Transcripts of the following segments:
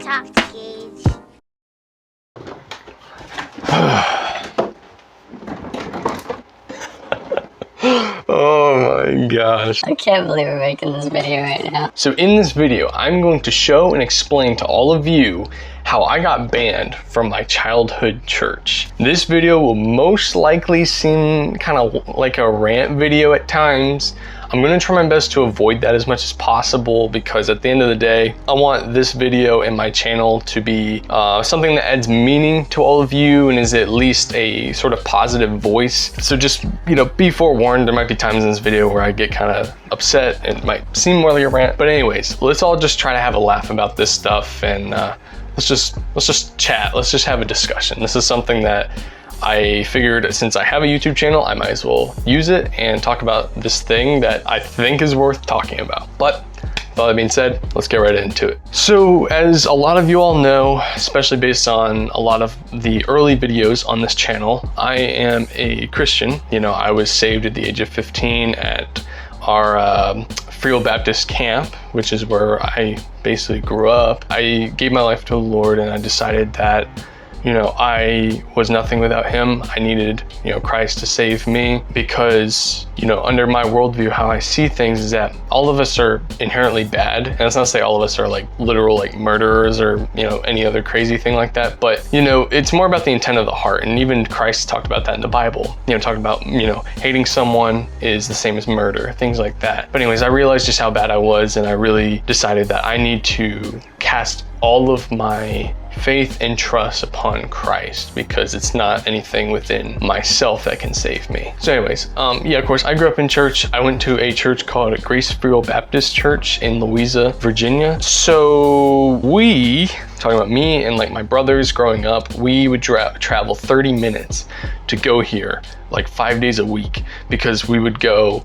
talk to Gage. Oh my gosh. I can't believe we're making this video right now. So in this video, I'm going to show and explain to all of you how I got banned from my childhood church. This video will most likely seem kind of like a rant video at times. I'm gonna try my best to avoid that as much as possible because at the end of the day, I want this video and my channel to be something that adds meaning to all of you and is at least a sort of positive voice. So just, be forewarned, there might be times in this video where I get kind of upset and it might seem more like a rant. But anyways, let's all just try to have a laugh about this stuff and let's just chat. Let's just have a discussion. This is something that I figured since I have a YouTube channel, I might as well use it and talk about this thing that I think is worth talking about. But with all that being said, let's get right into it. So as a lot of you all know, especially based on a lot of the early videos on this channel, I am a Christian. I was saved at the age of 15 at our Free Baptist camp, which is where I basically grew up. I gave my life to the Lord and I decided that I was nothing without him. I needed, Christ to save me because, under my worldview, how I see things is that all of us are inherently bad. And that's not to say all of us are like literal like murderers or, any other crazy thing like that. But, it's more about the intent of the heart. And even Christ talked about that in the Bible, talking about, hating someone is the same as murder, things like that. But anyways, I realized just how bad I was. And I really decided that I need to cast all of my faith and trust upon Christ because it's not anything within myself that can save me. So anyways, of course, I grew up in church. I went to a church called Grace Free Baptist Church in Louisa, Virginia. So talking about me and like my brothers growing up, we would travel 30 minutes to go here like 5 days a week because we would go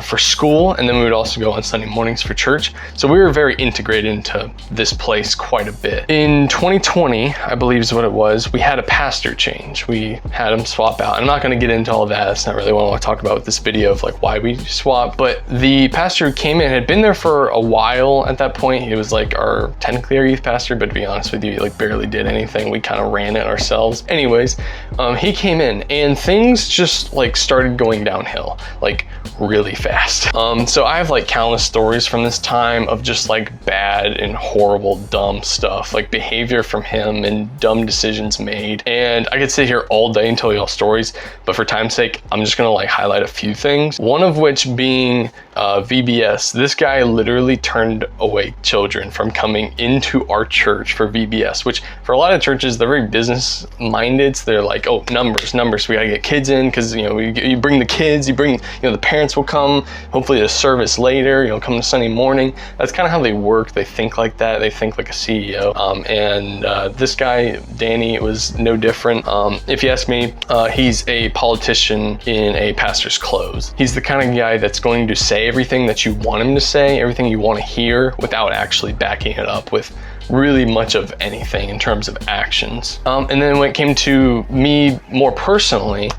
for school and then we would also go on Sunday mornings for church. So we were very integrated into this place quite a bit. In 2020, I believe is what it was, we had a pastor change. We had him swap out. I'm not going to get into all of that. That's not really what I want to talk about with this video of like why we swapped. But the pastor who came in had been there for a while at that point. He was like technically our youth pastor, but to be honest with you, he like barely did anything. We kind of ran it ourselves. Anyways, he came in and things just like started going downhill, like really fast. So I have like countless stories from this time of just like bad and horrible, dumb stuff, like behavior from him and dumb decisions made. And I could sit here all day and tell you all stories, but for time's sake, I'm just gonna like highlight a few things. One of which being VBS. This guy literally turned away children from coming into our church for VBS, which for a lot of churches, they're very business minded. So they're like, oh, numbers. We gotta get kids in because, you bring the kids, you bring, the parents will come, hopefully to service later, come to Sunday morning. That's kind of how they work. They think like that. They think like a CEO. This guy, Danny, was no different. If you ask me, he's a politician in a pastor's clothes. He's the kind of guy that's going to say everything that you want him to say, everything you want to hear without actually backing it up with really much of anything in terms of actions. And then when it came to me more personally,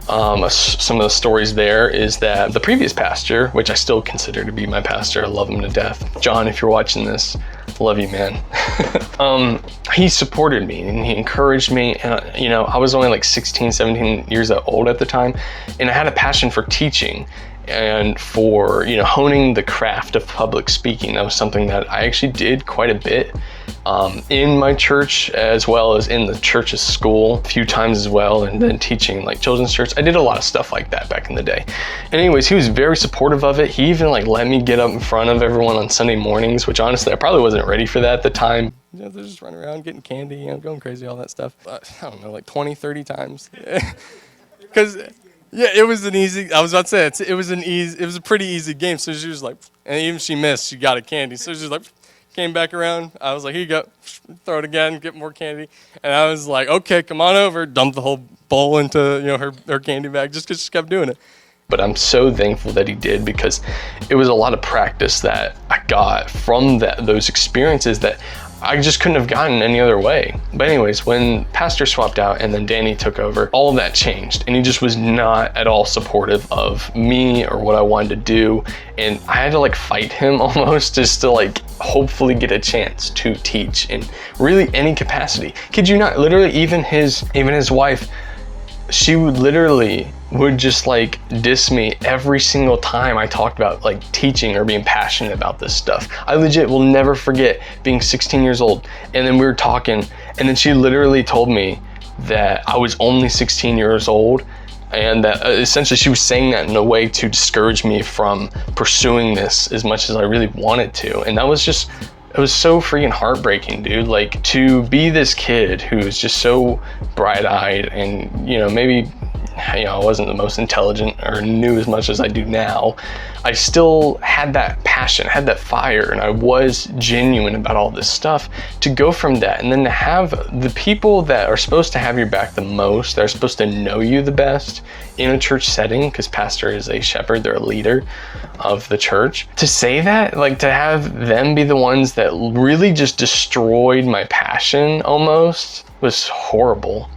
some of the stories there is that the previous pastor, which I still consider to be my pastor, I love him to death. John, if you're watching this, love you, man. He supported me and he encouraged me. And, I was only like 16, 17 years old at the time. And I had a passion for teaching and for, honing the craft of public speaking. That was something that I actually did quite a bit in my church as well as in the church's school a few times as well, and then teaching like children's church. I did a lot of stuff like that back in the day. Anyways, he was very supportive of it. He even like let me get up in front of everyone on Sunday mornings, which honestly I probably wasn't ready for that at the time. They're just running around getting candy, going crazy, all that stuff. But I don't know, like 20, 30 times. Because yeah, it was an easy, I was about to say, it was a pretty easy game. So she was like, and even she missed, she got a candy. So she was like, came back around. I was like, here you go, throw it again, get more candy. And I was like, okay, come on over, dump the whole bowl into, her candy bag just because she kept doing it. But I'm so thankful that he did because it was a lot of practice that I got from those experiences that I just couldn't have gotten any other way. But anyways, when pastor swapped out and then Danny took over, all of that changed, and he just was not at all supportive of me or what I wanted to do. And I had to like fight him almost just to like hopefully get a chance to teach in really any capacity. Kid you not, literally even his wife, she would just like diss me every single time I talked about like teaching or being passionate about this stuff. I legit will never forget being 16 years old, and then we were talking, and then she literally told me that I was only 16 years old, and that essentially she was saying that in a way to discourage me from pursuing this as much as I really wanted to. And that was just, it was so freaking heartbreaking, dude. Like, to be this kid who's just so bright-eyed and, you know, maybe, you know, I wasn't the most intelligent or knew as much as I do now, I still had that passion, had that fire, and I was genuine about all this stuff. To go from that and then to have the people that are supposed to have your back the most, that are supposed to know you the best in a church setting, because pastor is a shepherd, they're a leader of the church, to say that, like, to have them be the ones that really just destroyed my passion almost, was horrible.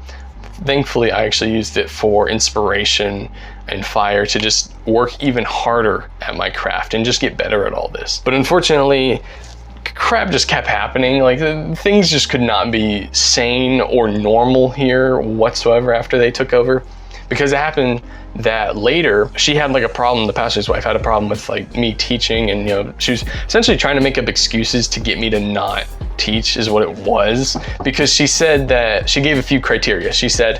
Thankfully, I actually used it for inspiration and fire to just work even harder at my craft and just get better at all this. But unfortunately, crap just kept happening. Like, things just could not be sane or normal here whatsoever after they took over. Because it happened that later, she had like a problem, the pastor's wife had a problem with like me teaching, and you know, she was essentially trying to make up excuses to get me to not teach is what it was. Because she said that, she gave a few criteria. She said,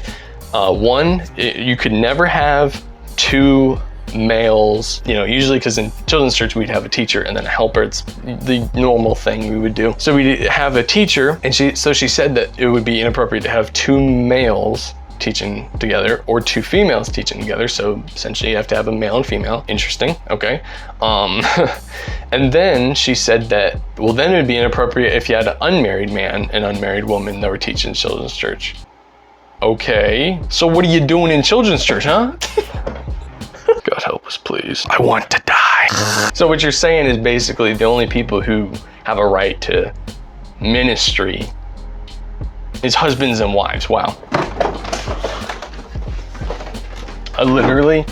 one, you could never have two males, you know, usually because in children's church we'd have a teacher and then a helper. It's the normal thing we would do. So we'd have a teacher, and she said that it would be inappropriate to have two males teaching together or two females teaching together. So essentially you have to have a male and female. Interesting. Okay. And then she said that, well, then it would be inappropriate if you had an unmarried man and unmarried woman that were teaching children's church. Okay. So what are you doing in children's church, huh? God help us, please. I want to die. So what you're saying is basically the only people who have a right to ministry is husbands and wives. Wow. I literally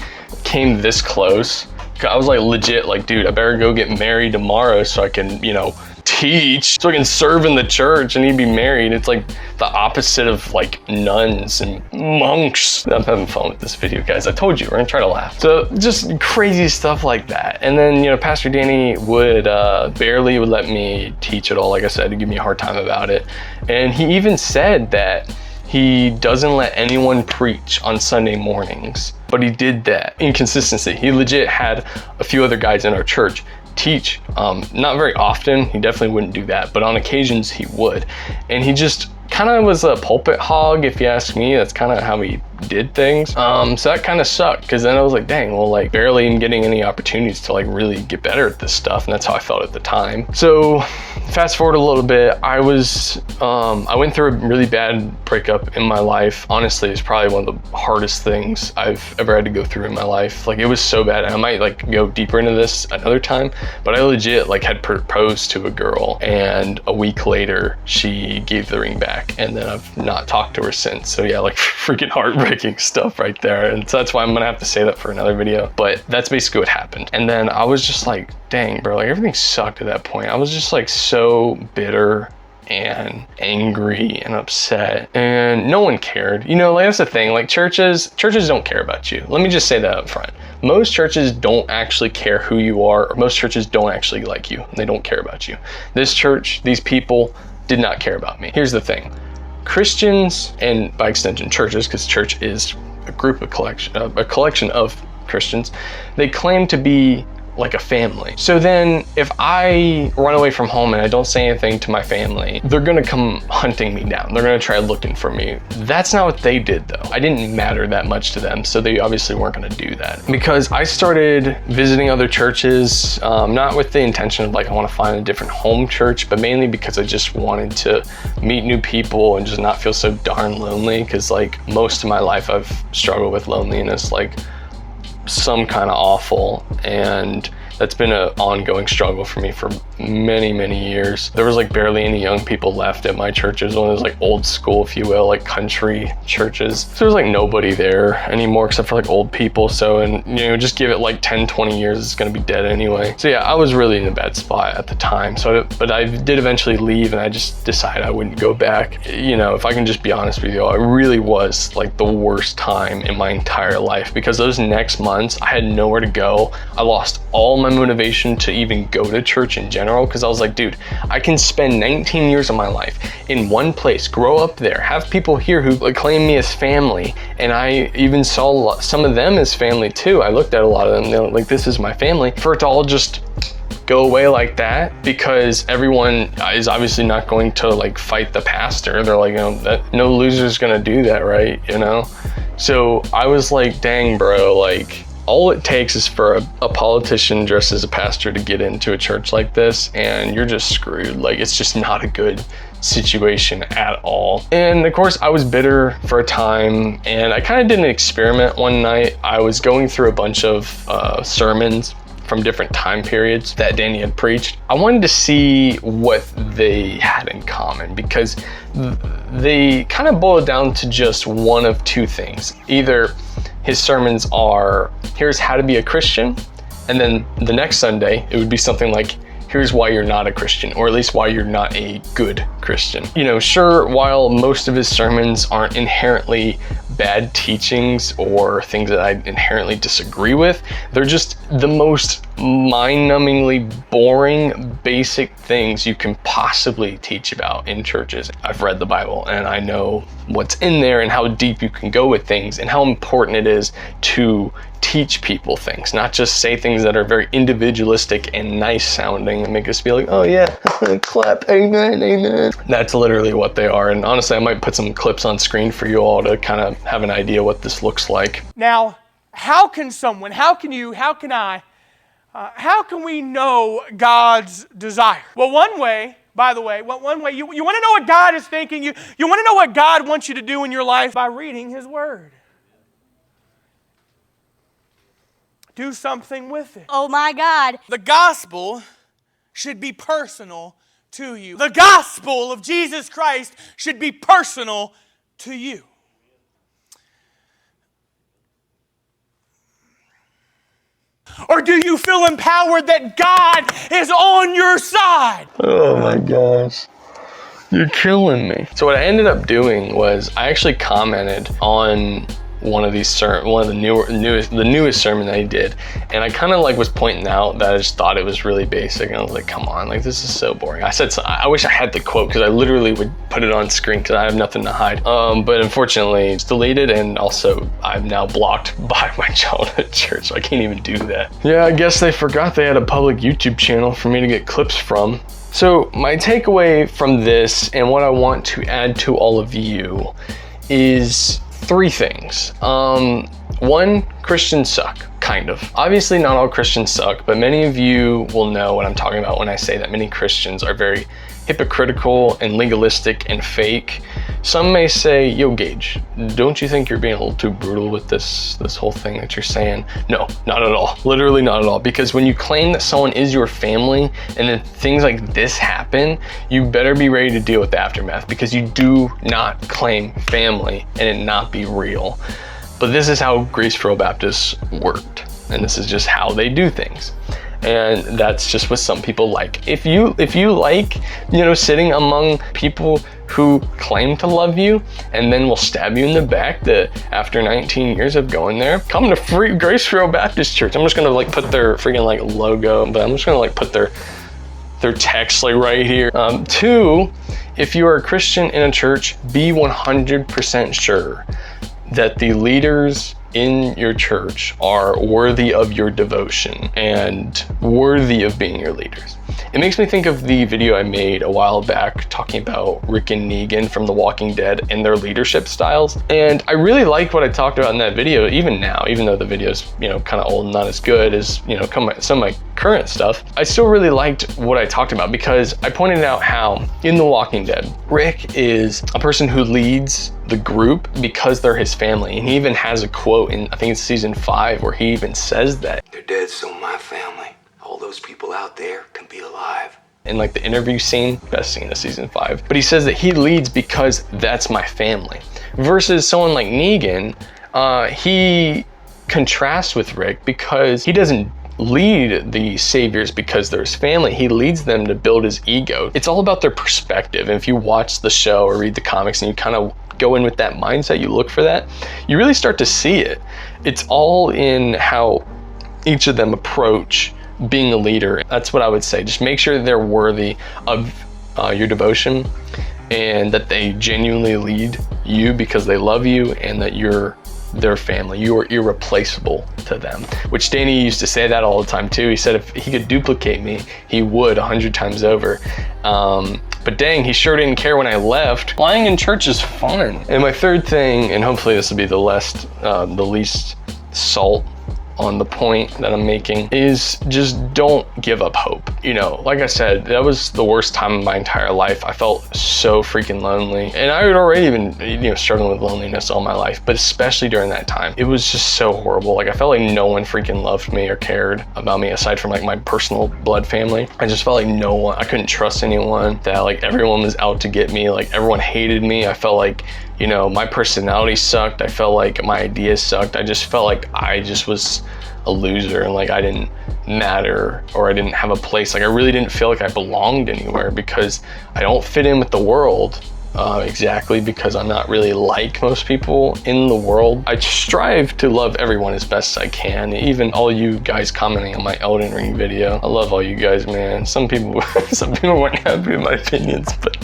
came this close. I was like legit like, dude, I better go get married tomorrow so I can, you know, teach, so I can serve in the church and he'd be married. It's like the opposite of like nuns and monks. I'm having fun with this video, guys. I told you, we're gonna try to laugh. So just crazy stuff like that. And then, you know, Pastor Danny would barely would let me teach at all. Like I said, he'd give me a hard time about it. And he even said that he doesn't let anyone preach on Sunday mornings, but he did that. Inconsistency. He legit had a few other guys in our church teach, not very often. He definitely wouldn't do that, but on occasions he would. And he just kind of was a pulpit hog, if you ask me. That's kind of how he did things. So that kind of sucked, because then I was like, dang, well, like barely even getting any opportunities to like really get better at this stuff. And that's how I felt at the time. So fast forward a little bit, I went through a really bad breakup in my life. Honestly, it's probably one of the hardest things I've ever had to go through in my life. Like, it was so bad, and I might like go deeper into this another time, but I legit like had proposed to a girl, and a week later she gave the ring back, and then I've not talked to her since. So yeah, like freaking heartbreaking stuff right there. And so that's why I'm gonna have to say that for another video, but that's basically what happened. And then I was just like, dang, bro, like everything sucked at that point. I was just like so bitter and angry and upset, and no one cared. You know, like that's the thing, like churches don't care about you. Let me just say that up front. Most churches don't actually care who you are, or most churches don't actually like you. They don't care about you. This church, these people did not care about me. Here's the thing. Christians, and by extension churches, because church is a collection of Christians, they claim to be like a family. So then if I run away from home and I don't say anything to my family, they're gonna come hunting me down. They're gonna try looking for me. That's not what they did though. I didn't matter that much to them, so they obviously weren't gonna do that. Because I started visiting other churches, not with the intention of like I wanna find a different home church, but mainly because I just wanted to meet new people and just not feel so darn lonely. Because like most of my life I've struggled with loneliness, like some kind of awful, and that's been an ongoing struggle for me for many years. There was like barely any young people left at my church. It was one of those like old school, if you will, like country churches. So there's like nobody there anymore except for like old people. So, and you know, just give it like 10, 20 years, it's gonna be dead anyway. So yeah, I was really in a bad spot at the time. So, but I did eventually leave, and I just decided I wouldn't go back. You know, if I can just be honest with you, it really was like the worst time in my entire life, because those next months I had nowhere to go. I lost all my motivation to even go to church in general, because I was like, dude, I can spend 19 years of my life in one place, grow up there, have people here who claim me as family, and I even saw some of them as family too. I looked at a lot of them, they're like, this is my family. For it to all just go away like that, because everyone is obviously not going to like fight the pastor. They're like, you know, that no loser's gonna do that, right? You know? So I was like, dang bro, like all it takes is for a politician dressed as a pastor to get into a church like this, and you're just screwed. Like, it's just not a good situation at all. And of course I was bitter for a time, and I kind of did an experiment one night. I was going through a bunch of sermons from different time periods that Danny had preached. I wanted to see what they had in common, because they kind of boiled down to just one of two things. Either his sermons are, here's how to be a Christian, and then the next Sunday it would be something like, here's why you're not a Christian, or at least why you're not a good Christian. You know, sure, while most of his sermons aren't inherently bad teachings or things that I inherently disagree with, they're just the most mind-numbingly boring, basic things you can possibly teach about in churches. I've read the Bible, and I know what's in there and how deep you can go with things, and how important it is to teach people things, not just say things that are very individualistic and nice sounding and make us be like, oh yeah, clap, amen, amen. That's literally what they are. And honestly, I might put some clips on screen for you all to kind of have an idea what this looks like. Now, how can someone, how can you, how can I, how can we know God's desire? Well, one way, by the way, you want to know what God is thinking, you want to know what God wants you to do in your life by reading His Word. Do something with it. Oh my God. The gospel should be personal to you. The gospel of Jesus Christ should be personal to you. Or do you feel empowered that God is on your side? Oh my gosh. You're killing me. So what I ended up doing was I actually commented on one of the newest sermon that he did, and I kind of like was pointing out that I just thought it was really basic, and I was like, come on, like this is so boring. I said, I wish I had the quote, because I literally would put it on screen because I have nothing to hide. But unfortunately it's deleted, and also I'm now blocked by my childhood church, so I can't even do that. Yeah, I guess they forgot they had a public YouTube channel for me to get clips from. So my takeaway from this, and what I want to add to all of you, is three things. One, Christians suck, kind of. Obviously not all Christians suck, but many of you will know what I'm talking about when I say that many Christians are very hypocritical and legalistic and fake. Some may say, yo Gage, don't you think you're being a little too brutal with this whole thing that you're saying? No, not at all. Literally not at all. Because when you claim that someone is your family and then things like this happen, you better be ready to deal with the aftermath, because you do not claim family and it not be real. But this is how Graceful Baptists worked, and this is just how they do things. And that's just what some people like. If you like, you know, sitting among people who claim to love you and then will stab you in the back after 19 years of going there, come to Free Graceful Baptist Church. I'm just gonna like put their freaking like logo, but I'm just gonna like put their text like right here. Two, if you are a Christian in a church, be 100% sure that the leaders in your church are worthy of your devotion and worthy of being your leaders. It makes me think of the video I made a while back talking about Rick and Negan from The Walking Dead and their leadership styles. And I really like what I talked about in that video, even now, even though the video's, you know, kind of old and not as good as, you know, some of my current stuff. I still really liked what I talked about, because I pointed out how in The Walking Dead, Rick is a person who leads the group because they're his family. And he even has a quote in, I think it's season 5, where he even says that. They're dead, so my family, all those people out there, can be alive. in like the interview scene, best scene of season 5. But he says that he leads because that's my family. Versus someone like Negan, he contrasts with Rick because he doesn't lead the saviors because they're his family. He leads them to build his ego. It's all about their perspective. And if you watch the show or read the comics and you kind of go in with that mindset, you look for that, you really start to see it. It's all in how each of them approach being a leader. That's what I would say. Just make sure they're worthy of your devotion and that they genuinely lead you because they love you and that you're their family. You are irreplaceable to them, which Danny used to say that all the time too. He said if he could duplicate me, he would 100 times over. But dang, he sure didn't care when I left. Lying in church is fun. And my third thing, and hopefully this will be the least salt on the point that I'm making, is just don't give up hope. You know, like I said, that was the worst time of my entire life. I felt so freaking lonely, and I had already been, struggling with loneliness all my life, but especially during that time, it was just so horrible. Like I felt like no one freaking loved me or cared about me aside from like my personal blood family. I just felt like no one, I couldn't trust anyone, that like everyone was out to get me, like everyone hated me. I felt like, my personality sucked. I felt like my ideas sucked. I just felt like I just was a loser and like I didn't matter or I didn't have a place. Like I really didn't feel like I belonged anywhere because I don't fit in with the world exactly because I'm not really like most people in the world. I strive to love everyone as best as I can. Even all you guys commenting on my Elden Ring video. I love all you guys, man. Some people weren't happy with my opinions, but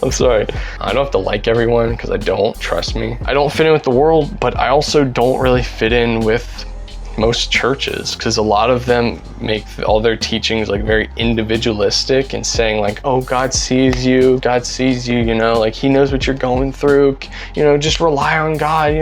I'm sorry. I don't have to like everyone because I don't, trust me. I don't fit in with the world, but I also don't really fit in with most churches because a lot of them make all their teachings like very individualistic and saying like, oh, God sees you, like he knows what you're going through, just rely on God,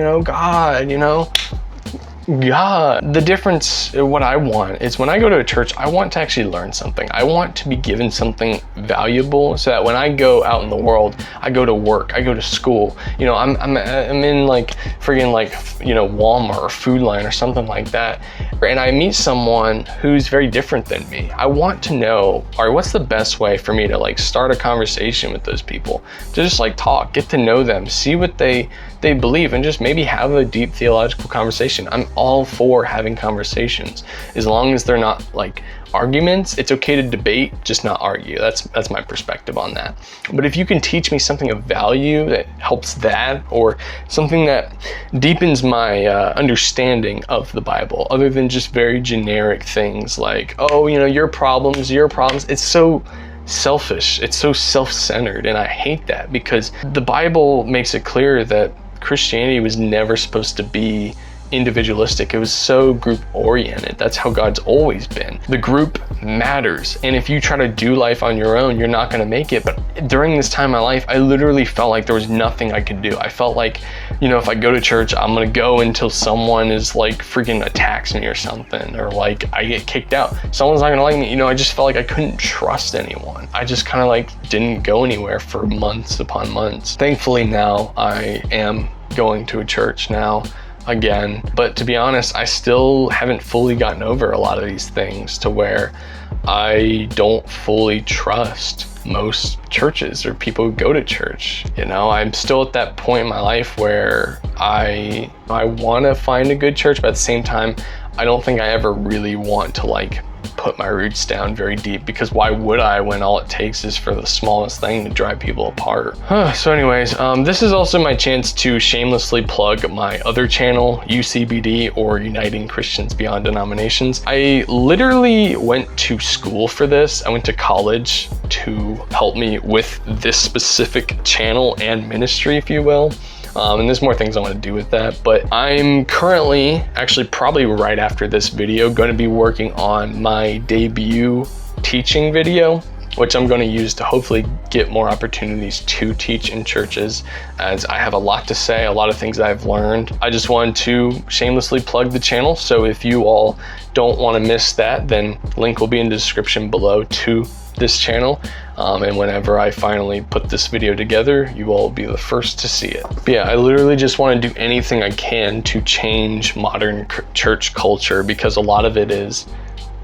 God. The difference, what I want is when I go to a church, I want to actually learn something. I want to be given something valuable so that when I go out in the world, I go to work, I go to school, I'm in like friggin' like, Walmart or Food Line or something like that. And I meet someone who's very different than me. I want to know, all right, what's the best way for me to like start a conversation with those people? To just like talk, get to know them, see what they believe, and just maybe have a deep theological conversation. I'm all for having conversations as long as they're not like arguments. It's okay to debate, just not argue. That's my perspective on that. But if you can teach me something of value that helps that, or something that deepens my understanding of the Bible, other than just very generic things like, oh, your problems, it's so selfish, it's so self-centered, and I hate that because the Bible makes it clear that Christianity was never supposed to be individualistic. It was so group oriented. That's how God's always been. The group matters, and if you try to do life on your own, you're not going to make it. But during this time in my life, I literally felt like there was nothing I could do. I felt like, if I go to church, I'm going to go until someone is like freaking attacks me or something, or like I get kicked out. Someone's not going to like me. I just felt like I couldn't trust anyone. I just kind of like didn't go anywhere for months upon months. Thankfully now I am going to a church now again, but to be honest, I still haven't fully gotten over a lot of these things to where I don't fully trust most churches or people who go to church. I'm still at that point in my life where I want to find a good church, but at the same time, I don't think I ever really want to like put my roots down very deep, because why would I when all it takes is for the smallest thing to drive people apart? So anyways, this is also my chance to shamelessly plug my other channel, UCBD, or Uniting Christians Beyond Denominations. I literally went to school for this. I went to college to help me with this specific channel and ministry, if you will. And there's more things I want to do with that, but I'm currently, actually probably right after this video, going to be working on my debut teaching video, which I'm going to use to hopefully get more opportunities to teach in churches, as I have a lot to say, a lot of things I've learned. I just wanted to shamelessly plug the channel, so if you all don't want to miss that, then link will be in the description below to this channel, and whenever I finally put this video together, you all will be the first to see it. But yeah, I literally just want to do anything I can to change modern church culture, because a lot of it is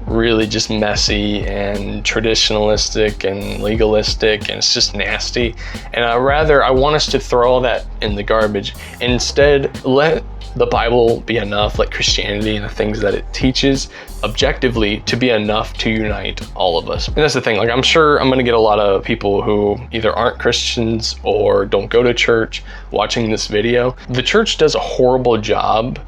really just messy and traditionalistic and legalistic, and it's just nasty. And I want us to throw all that in the garbage. Instead, let the Bible be enough, let Christianity and the things that it teaches objectively to be enough to unite all of us. And that's the thing, like I'm sure I'm gonna get a lot of people who either aren't Christians or don't go to church watching this video. The church does a horrible job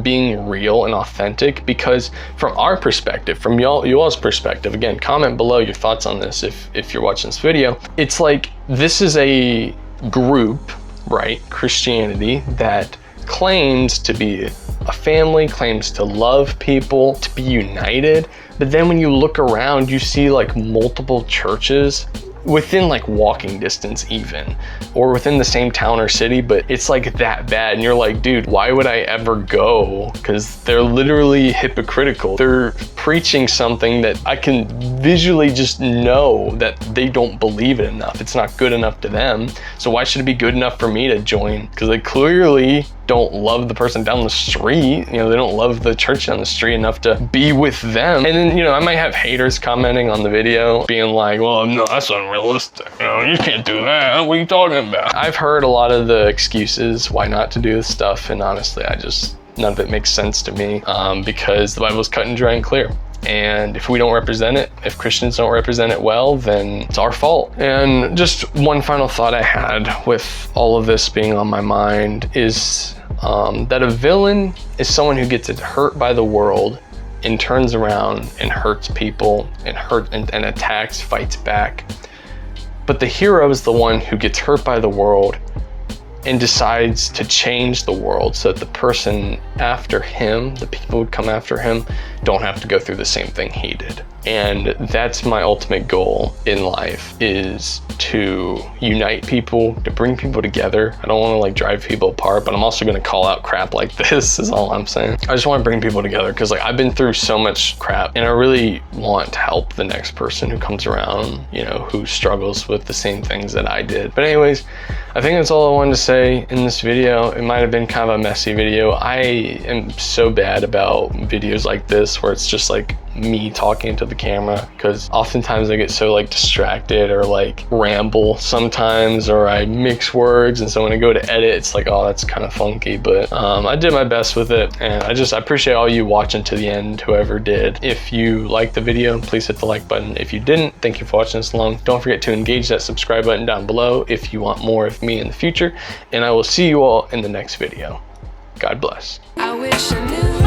being real and authentic, because from our perspective, from y'all's perspective, again, comment below your thoughts on this if you're watching this video. It's like, this is a group, right, Christianity, that claims to be a family, claims to love people, to be united. But then when you look around, you see like multiple churches within like walking distance even, or within the same town or city, but it's like that bad. And you're like, dude, why would I ever go? Because they're literally hypocritical. They're preaching something that I can visually just know that they don't believe it enough. It's not good enough to them. So why should it be good enough for me to join? Because they clearly don't love the person down the street. You know, they don't love the church down the street enough to be with them. And then, you know, I might have haters commenting on the video being like, well, no, that's unrealistic. You know, you can't do that. What are you talking about? I've heard a lot of the excuses why not to do this stuff. And honestly, none of it makes sense to me, because the Bible's cut and dry and clear. And if we don't represent it, if Christians don't represent it well, then it's our fault. And just one final thought I had with all of this being on my mind is that a villain is someone who gets hurt by the world and turns around and hurts people and attacks, fights back. But the hero is the one who gets hurt by the world and decides to change the world so that the person after him, the people who come after him, don't have to go through the same thing he did. And that's my ultimate goal in life, is to unite people, to bring people together. I don't want to like drive people apart, but I'm also going to call out crap like this is all I'm saying. I just want to bring people together because like I've been through so much crap, and I really want to help the next person who comes around, you know, who struggles with the same things that I did. But anyways, I think that's all I wanted to say in this video. It might have been kind of a messy video. I am so bad about videos like this where it's just like me talking to the camera, because oftentimes I get so like distracted or like ramble sometimes, or I mix words, and so when I go to edit it's like, oh, that's kind of funky. But I did my best with it, and I appreciate all you watching to the end, whoever did. If you liked the video, please hit the like button. If you didn't, thank you for watching this long. Don't forget to engage that subscribe button down below if you want more of me in the future, and I will see you all in the next video. God bless. I wish I knew.